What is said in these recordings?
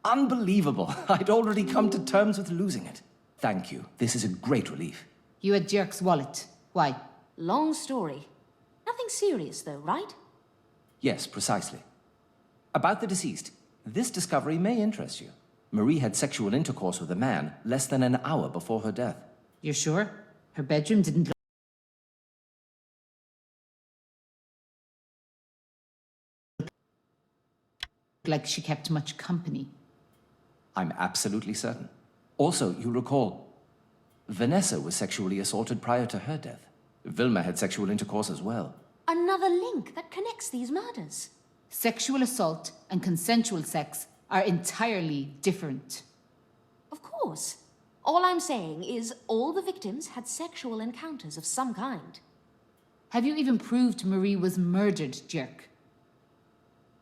Unbelievable. I'd already come to terms with losing it. Thank you. This is a great relief. You had Dirk's wallet. Why? Long story. Nothing serious though, right? Yes, precisely. About the deceased, this discovery may interest you. Marie had sexual intercourse with a man less than an hour before her death. You're sure? Her bedroom didn't look like she kept much company. I'm absolutely certain. Also, you'll recall, Vanessa was sexually assaulted prior to her death. Vilma had sexual intercourse as well. Another link that connects these murders. Sexual assault and consensual sex are entirely different. Of course. All I'm saying is all the victims had sexual encounters of some kind. Have you even proved Marie was murdered, Dirk?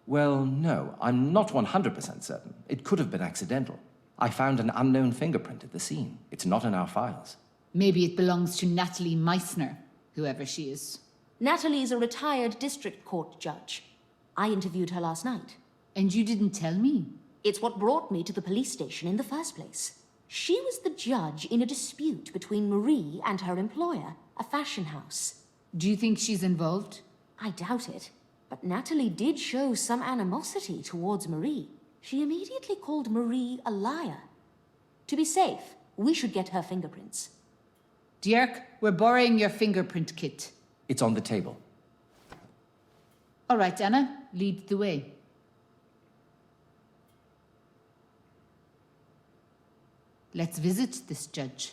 Well, no, I'm not 100% certain. It could have been accidental. I found an unknown fingerprint at the scene. It's not in our files. Maybe it belongs to Natalie Meissner, whoever she is. Natalie's a retired district court judge. I interviewed her last night. And you didn't tell me? It's what brought me to the police station in the first place. She was the judge in a dispute between Marie and her employer, a fashion house. Do you think she's involved? I doubt it. But Natalie did show some animosity towards Marie. She immediately called Marie a liar. To be safe, we should get her fingerprints. Dirk, we're borrowing your fingerprint kit. It's on the table. All right, Anna, lead the way. Let's visit this judge.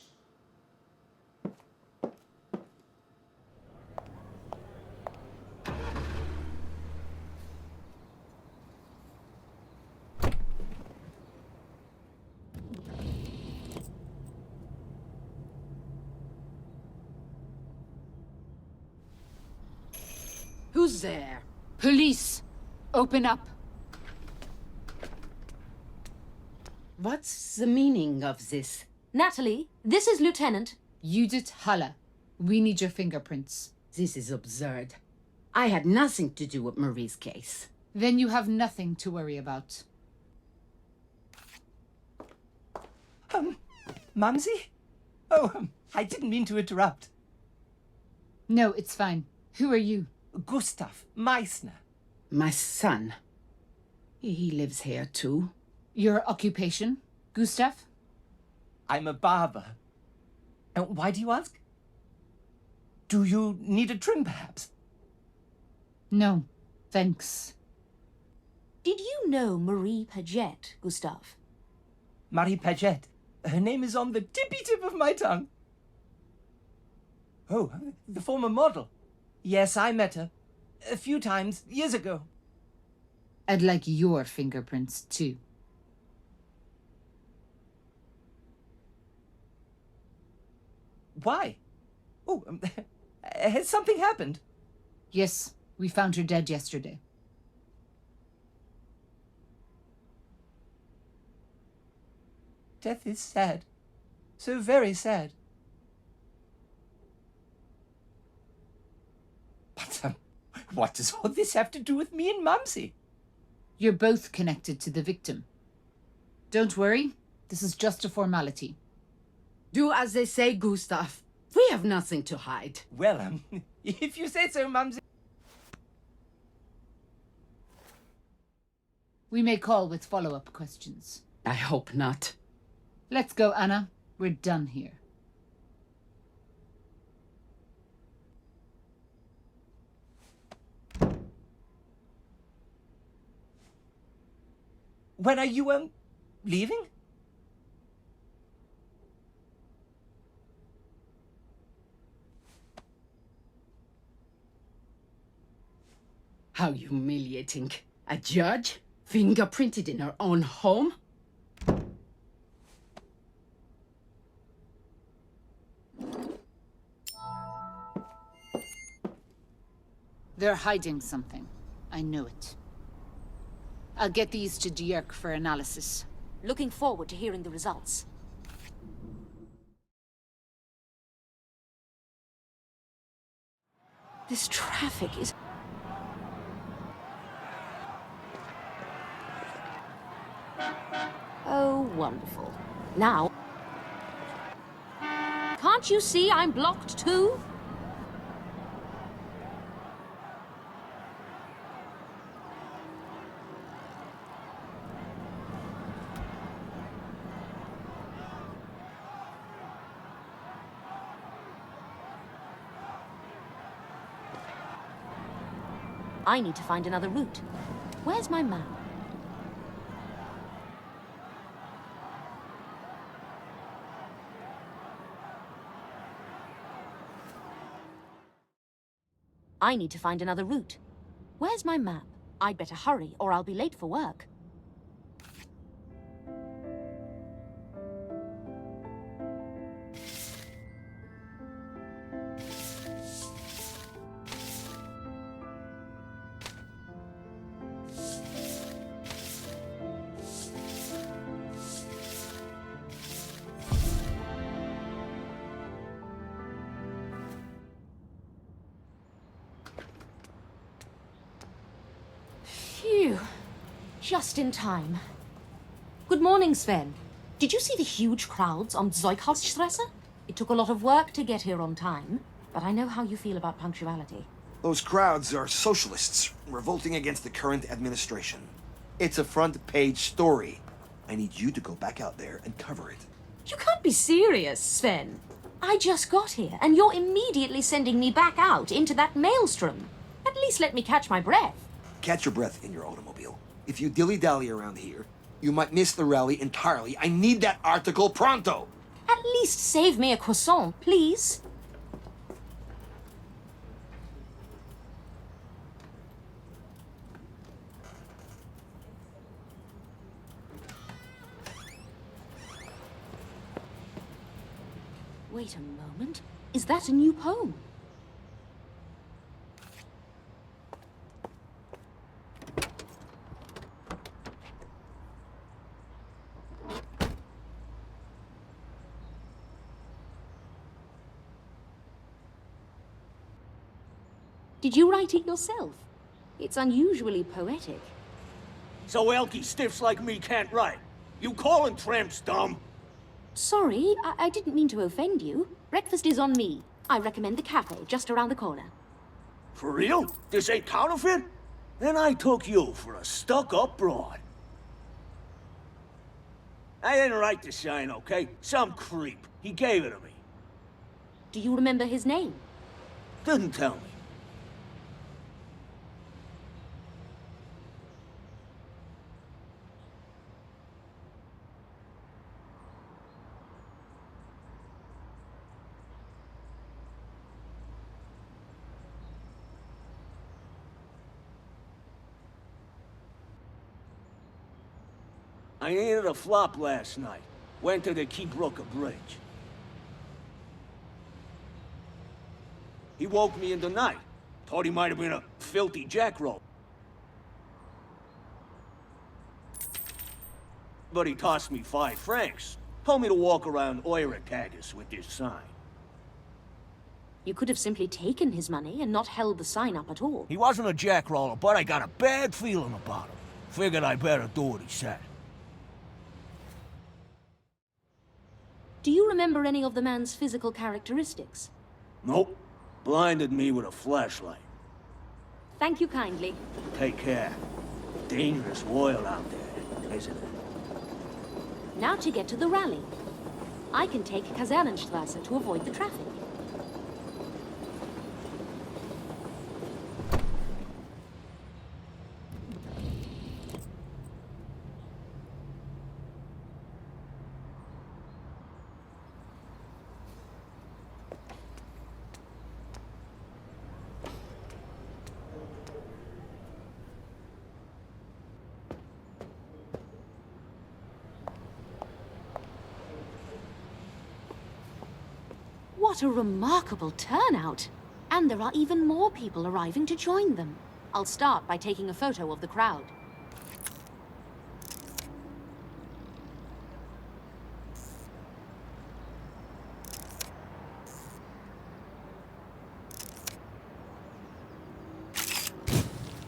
Who's there? Police! Open up. What's the meaning of this? Natalie, this is Lieutenant. Judith Halle. We need your fingerprints. This is absurd. I had nothing to do with Marie's case. Then you have nothing to worry about. Mumsy? Oh, I didn't mean to interrupt. No, it's fine. Who are you? Gustav Meissner. My son. He lives here too. Your occupation, Gustav? I'm a barber. And why do you ask? Do you need a trim, perhaps? No, thanks. Did you know Marie Paget, Gustav? Marie Paget. Her name is on the tippy-tip of my tongue. Oh, the former model. Yes, I met her. A few times, years ago. I'd like your fingerprints, too. Why? Oh, has something happened? Yes, we found her dead yesterday. Death is sad. So very sad. But, what does all this have to do with me and Mumsy? You're both connected to the victim. Don't worry, this is just a formality. Do as they say, Gustav. We have nothing to hide. Well, if you say so, Mumsy. We may call with follow-up questions. I hope not. Let's go, Anna. We're done here. When are you, leaving? How humiliating. A judge? Fingerprinted in her own home? They're hiding something. I know it. I'll get these to Dirk for analysis. Looking forward to hearing the results. This traffic is... Wonderful. Now... Can't you see I'm blocked too? I need to find another route. Where's my map? I need to find another route. Where's my map? I'd better hurry, or I'll be late for work. Phew. Just in time. Good morning, Sven. Did you see the huge crowds on Zeughausstrasse? It took a lot of work to get here on time, but I know how you feel about punctuality. Those crowds are socialists revolting against the current administration. It's a front-page story. I need you to go back out there and cover it. You can't be serious, Sven. I just got here, and you're immediately sending me back out into that maelstrom. At least let me catch my breath. Catch your breath in your automobile. If you dilly-dally around here, you might miss the rally entirely. I need that article pronto! At least save me a croissant, please. Wait a moment. Is that a new poem? Did you write it yourself? It's unusually poetic. So elky stiffs like me can't write. You calling tramps dumb? Sorry, I didn't mean to offend you. Breakfast is on me. I recommend the cafe just around the corner. For real? This ain't counterfeit? Then I took you for a stuck-up broad. I didn't write the sign, okay? Some creep. He gave it to me. Do you remember his name? Didn't tell me. I needed a flop last night. Went to the Keybrook Bridge. He woke me in the night. Thought he might have been a filthy jackrope. But he tossed me 5 francs. Told me to walk around Euretagus with this sign. You could have simply taken his money and not held the sign up at all. He wasn't a jackroller, but I got a bad feeling about him. Figured I better do what he said. Do you remember any of the man's physical characteristics? Nope. Blinded me with a flashlight. Thank you kindly. Take care. Dangerous world out there, isn't it? Now to get to the rally. I can take Kasernenstrasse to avoid the traffic. What a remarkable turnout! And there are even more people arriving to join them. I'll start by taking a photo of the crowd.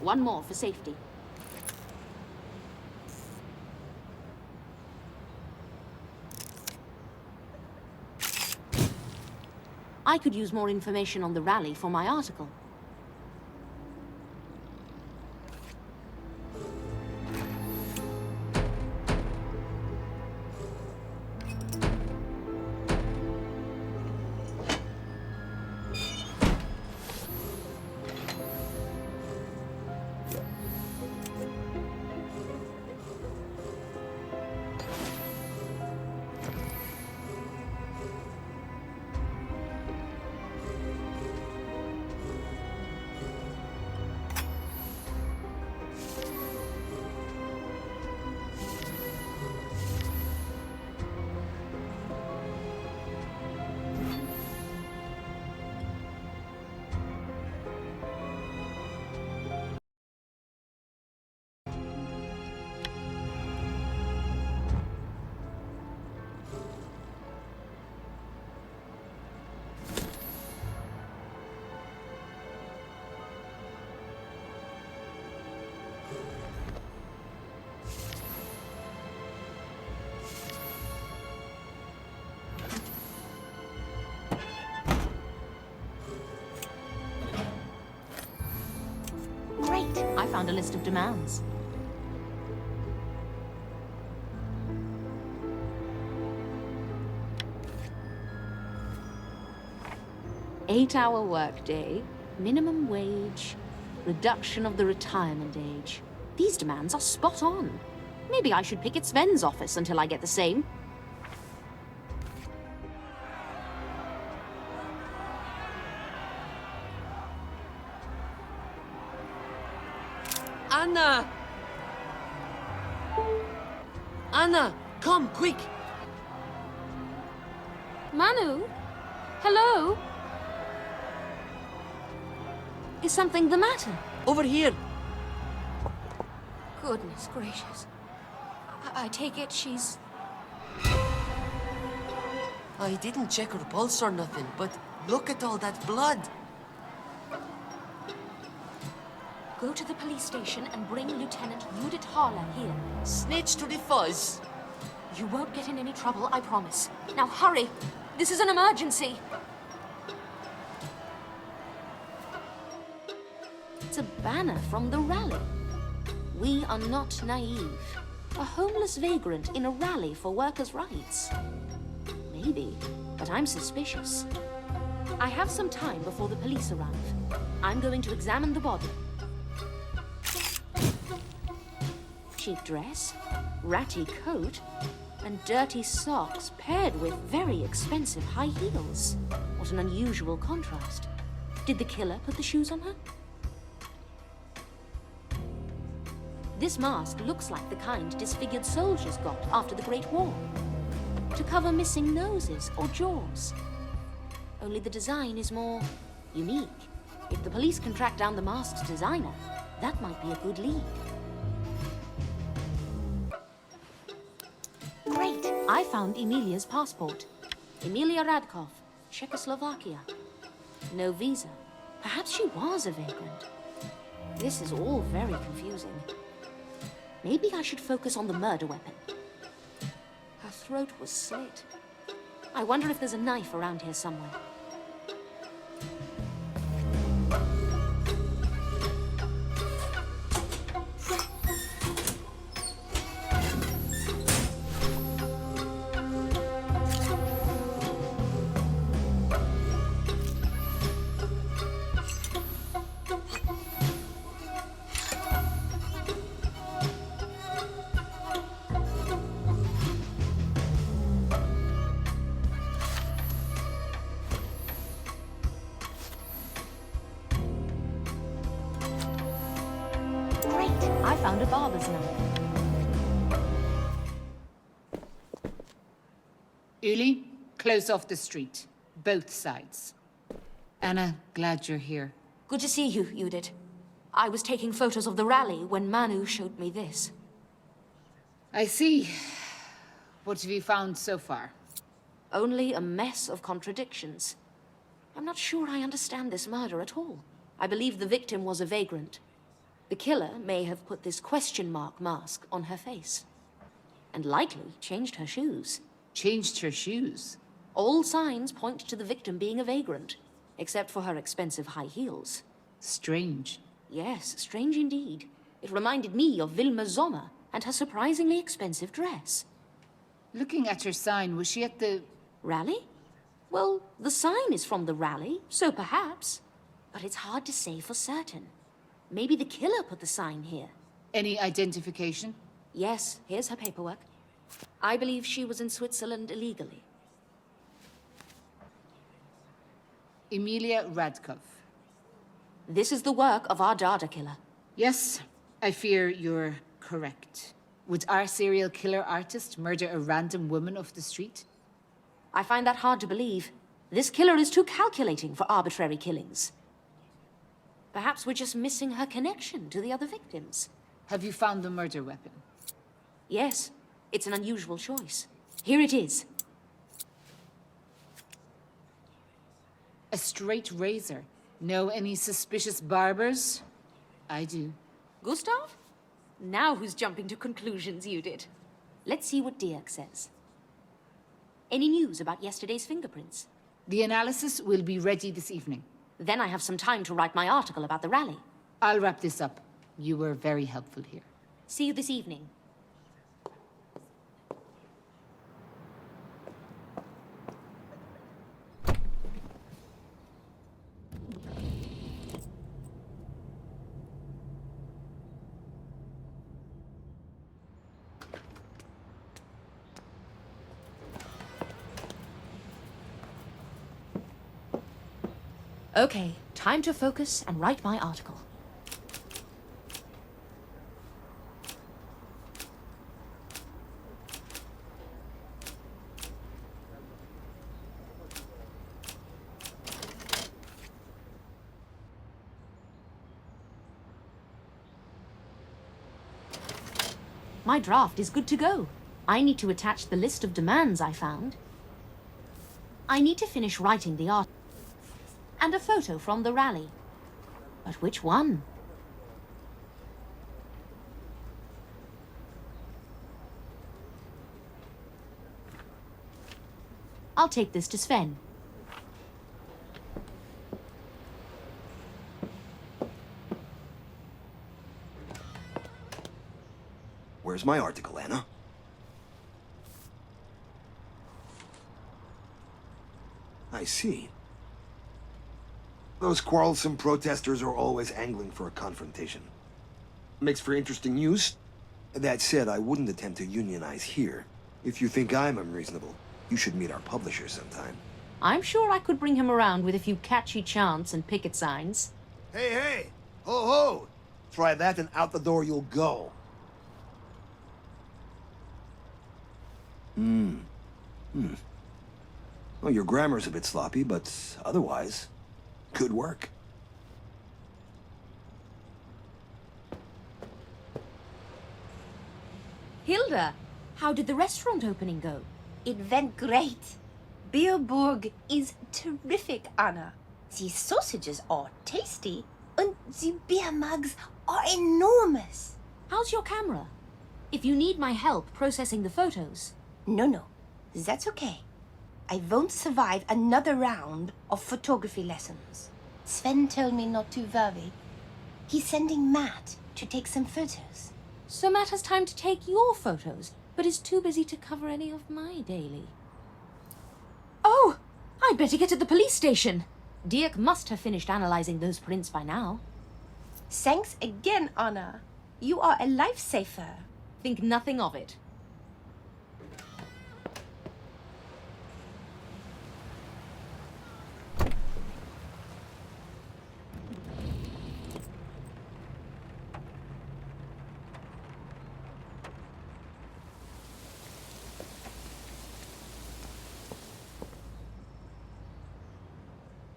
One more for safety. I could use more information on the rally for my article. Great! I found a list of demands. Eight-hour workday, minimum wage, reduction of the retirement age. These demands are spot on. Maybe I should pick at Sven's office until I get the same. Anna! Anna, come, quick! Manu? Hello? Is something the matter? Over here! Goodness gracious. I take it she's... I didn't check her pulse or nothing, but look at all that blood! Go to the police station and bring Lieutenant Judith Harler here. Snitch to the fuzz! You won't get in any trouble, I promise. Now hurry! This is an emergency! It's a banner from the rally. We are not naive. A homeless vagrant in a rally for workers' rights. Maybe, but I'm suspicious. I have some time before the police arrive. I'm going to examine the body. Cheap dress, ratty coat, and dirty socks paired with very expensive high heels. What an unusual contrast. Did the killer put the shoes on her? This mask looks like the kind disfigured soldiers got after the Great War. To cover missing noses or jaws. Only the design is more unique. If the police can track down the mask's designer, that might be a good lead. Great! I found Emilia's passport. Emilia Radkov, Czechoslovakia. No visa. Perhaps she was a vagrant. This is all very confusing. Maybe I should focus on the murder weapon. Her throat was slit. I wonder if there's a knife around here somewhere. I found a barber's knife. Uli, close off the street. Both sides. Anna, glad you're here. Good to see you, Judith. I was taking photos of the rally when Manu showed me this. I see. What have you found so far? Only a mess of contradictions. I'm not sure I understand this murder at all. I believe the victim was a vagrant. The killer may have put this question mark mask on her face. And likely changed her shoes. Changed her shoes? All signs point to the victim being a vagrant, except for her expensive high heels. Strange. Yes, strange indeed. It reminded me of Wilma Sommer and her surprisingly expensive dress. Looking at her sign, was she at the... Rally? Well, the sign is from the rally, so perhaps. But it's hard to say for certain. Maybe the killer put the sign here. Any identification? Yes, here's her paperwork. I believe she was in Switzerland illegally. Emilia Radkov. This is the work of our Dada killer. Yes, I fear you're correct. Would our serial killer artist murder a random woman off the street? I find that hard to believe. This killer is too calculating for arbitrary killings. Perhaps we're just missing her connection to the other victims. Have you found the murder weapon? Yes, it's an unusual choice. Here it is. A straight razor. Know any suspicious barbers? I do. Gustav? Now who's jumping to conclusions, you did? Let's see what Dirk says. Any news about yesterday's fingerprints? The analysis will be ready this evening. Then I have some time to write my article about the rally. I'll wrap this up. You were very helpful here. See you this evening. Okay, time to focus and write my article. My draft is good to go. I need to attach the list of demands I found. I need to finish writing the article. And a photo from the rally. But which one? I'll take this to Sven. Where's my article, Anna? I see. Those quarrelsome protesters are always angling for a confrontation. Makes for interesting news. That said, I wouldn't attempt to unionize here. If you think I'm unreasonable, you should meet our publisher sometime. I'm sure I could bring him around with a few catchy chants and picket signs. Hey, hey! Ho, ho! Try that and out the door you'll go. Well, your grammar's a bit sloppy, but otherwise, good work. Hilda, how did the restaurant opening go? It went great. Bierburg is terrific, Anna. The sausages are tasty, and the beer mugs are enormous. How's your camera? If you need my help processing the photos. No, that's okay. I won't survive another round of photography lessons. Sven told me not to worry. He's sending Matt to take some photos. So Matt has time to take your photos, but is too busy to cover any of my daily. Oh, I'd better get to the police station. Dirk must have finished analyzing those prints by now. Thanks again, Anna. You are a lifesaver. Think nothing of it.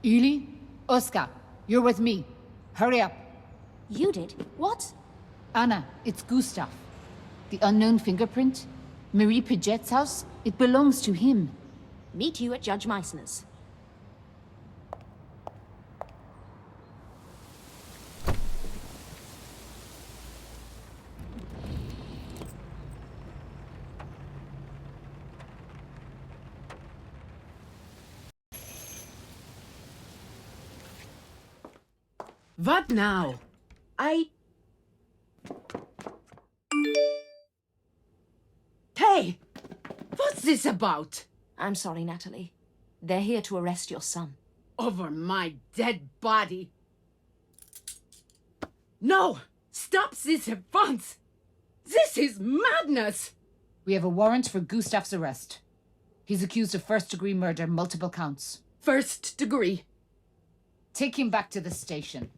Uli? Oskar, you're with me. Hurry up. You did? What? Anna, it's Gustav. The unknown fingerprint? Marie Paget's house? It belongs to him. Meet you at Judge Meissner's. What now? Hey! What's this about? I'm sorry, Natalie. They're here to arrest your son. Over my dead body. No! Stop this at once! This is madness! We have a warrant for Gustav's arrest. He's accused of first-degree murder, multiple counts. First degree. Take him back to the station.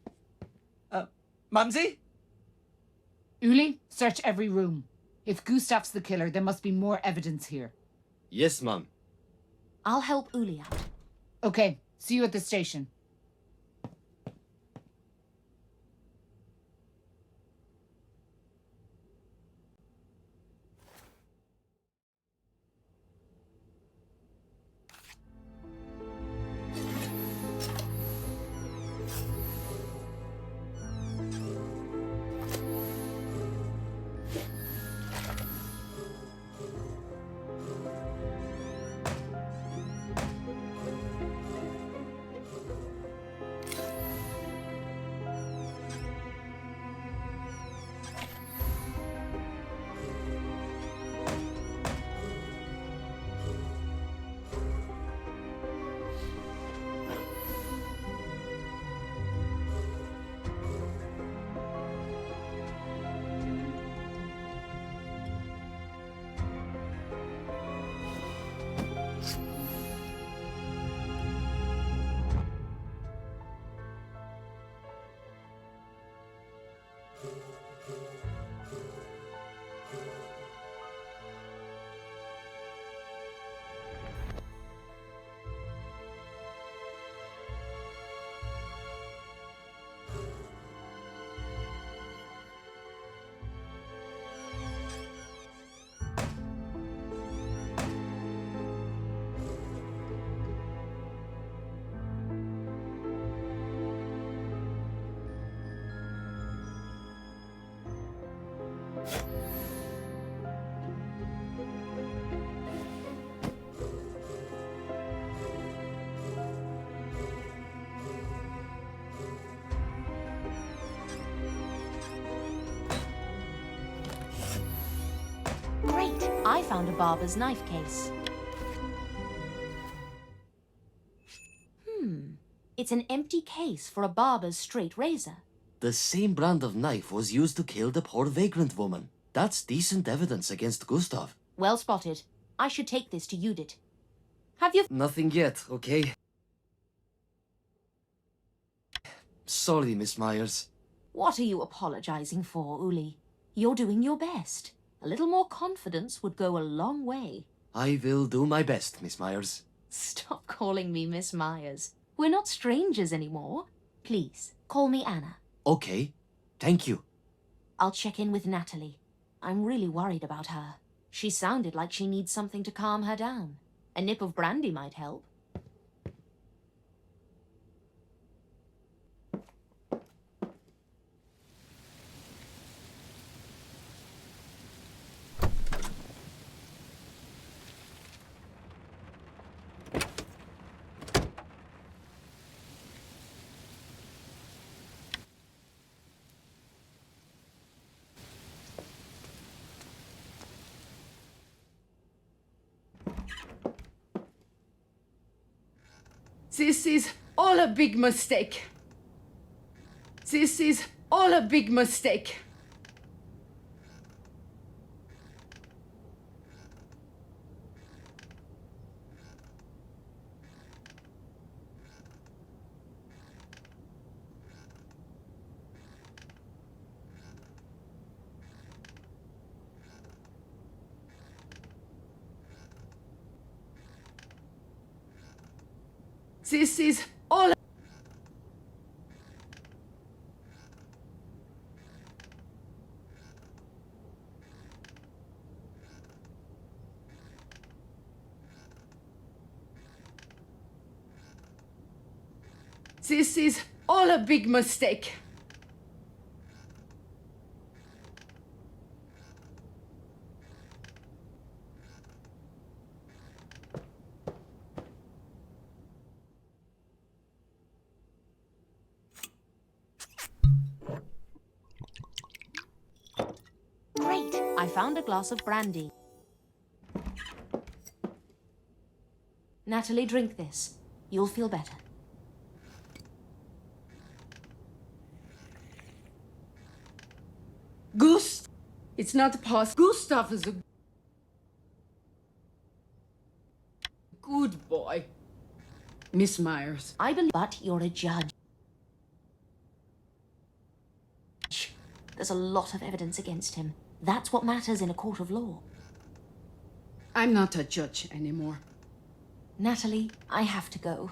Mumsy? Uli, search every room. If Gustav's the killer, there must be more evidence here. Yes, Mum. I'll help Uli out. Okay, see you at the station. Great! I found a barber's knife case. It's an empty case for a barber's straight razor. The same brand of knife was used to kill the poor vagrant woman. That's decent evidence against Gustav. Well spotted. I should take this to Judith. Have you... Nothing yet, okay? Sorry, Miss Myers. What are you apologizing for, Uli? You're doing your best. A little more confidence would go a long way. I will do my best, Miss Myers. Stop calling me Miss Myers. We're not strangers anymore. Please, call me Anna. Okay, thank you. I'll check in with Natalie. I'm really worried about her. She sounded like she needs something to calm her down. A nip of brandy might help. This is all a big mistake. This is all a big mistake. This is all. This is all a big mistake. found a glass of brandy. Natalie, drink this. You'll feel better. It's not possible. Gustav is a good boy. Miss Myers. I believe, but you're a judge. There's a lot of evidence against him. That's what matters in a court of law. I'm not a judge anymore. Natalie, I have to go.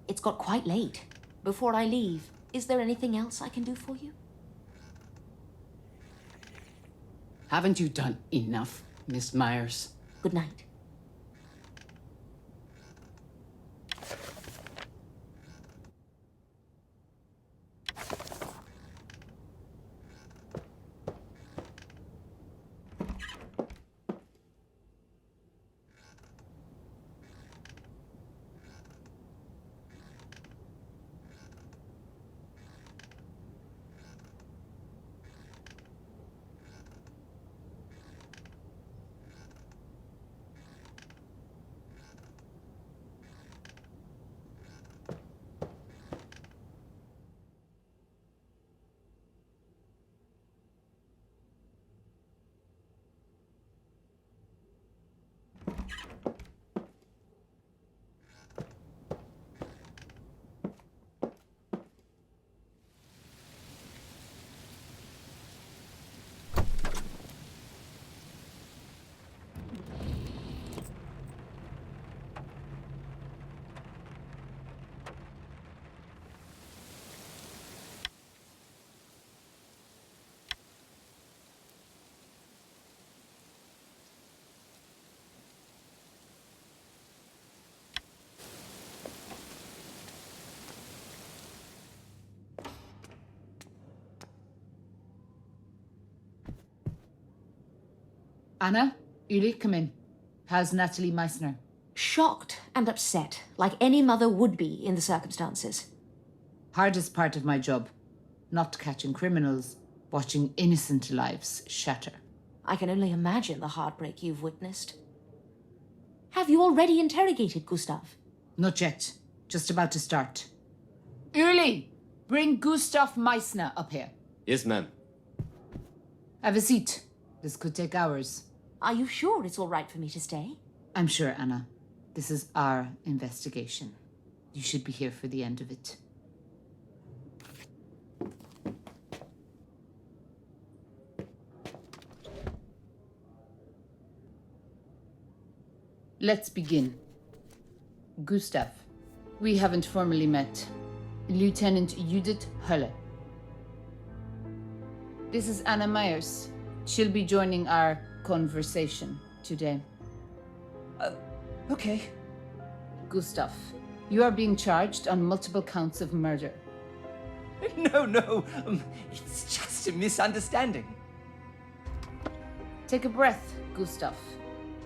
It's got quite late. Before I leave, is there anything else I can do for you? Haven't you done enough, Miss Myers? Good night. Anna, Uli, come in. How's Natalie Meissner? Shocked and upset, like any mother would be in the circumstances. Hardest part of my job. Not catching criminals, watching innocent lives shatter. I can only imagine the heartbreak you've witnessed. Have you already interrogated Gustav? Not yet. Just about to start. Uli, bring Gustav Meissner up here. Yes, ma'am. Have a seat. This could take hours. Are you sure it's all right for me to stay? I'm sure, Anna. This is our investigation. You should be here for the end of it. Let's begin. Gustav, we haven't formally met. Lieutenant Judith Hölle. This is Anna Myers. She'll be joining our conversation today. Okay. Gustav, you are being charged on multiple counts of murder. No. It's just a misunderstanding. Take a breath, Gustav.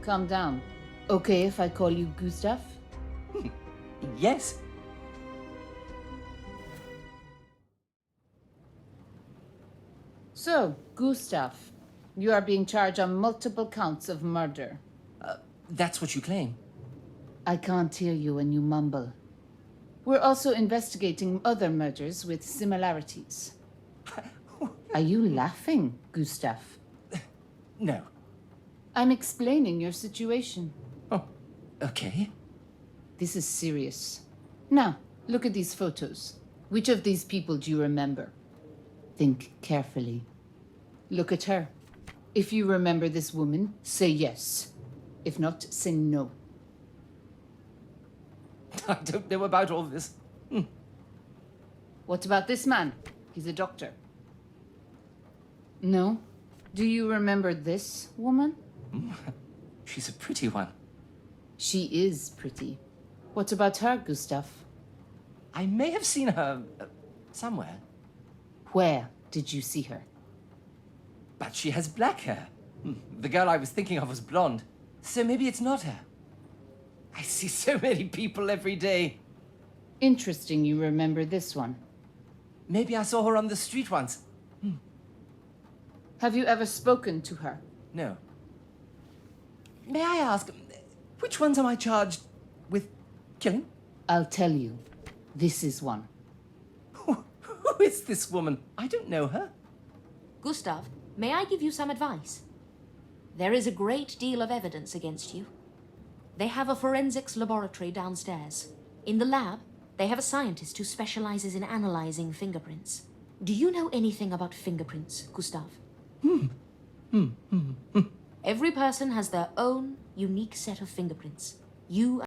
Calm down. Okay if I call you Gustav? Yes. So, Gustav, you are being charged on multiple counts of murder. That's what you claim. I can't hear you when you mumble. We're also investigating other murders with similarities. Are you laughing, Gustav? No. I'm explaining your situation. Oh, okay. This is serious. Now, look at these photos. Which of these people do you remember? Think carefully. Look at her. If you remember this woman, say yes. If not, say no. I don't know about all this. What about this man? He's a doctor. No? Do you remember this woman? She's a pretty one. She is pretty. What about her, Gustav? I may have seen her somewhere. Where did you see her? But she has black hair. The girl I was thinking of was blonde. So maybe it's not her. I see so many people every day. Interesting you remember this one. Maybe I saw her on the street once. Have you ever spoken to her? no. May I ask, which ones am I charged with killing? I'll tell you. This is one. Who is this woman? I don't know her. Gustav, may I give you some advice? There is a great deal of evidence against you. They have a forensics laboratory downstairs. In the lab, they have a scientist who specializes in analyzing fingerprints. Do you know anything about fingerprints, Gustav? Every person has their own unique set of fingerprints. You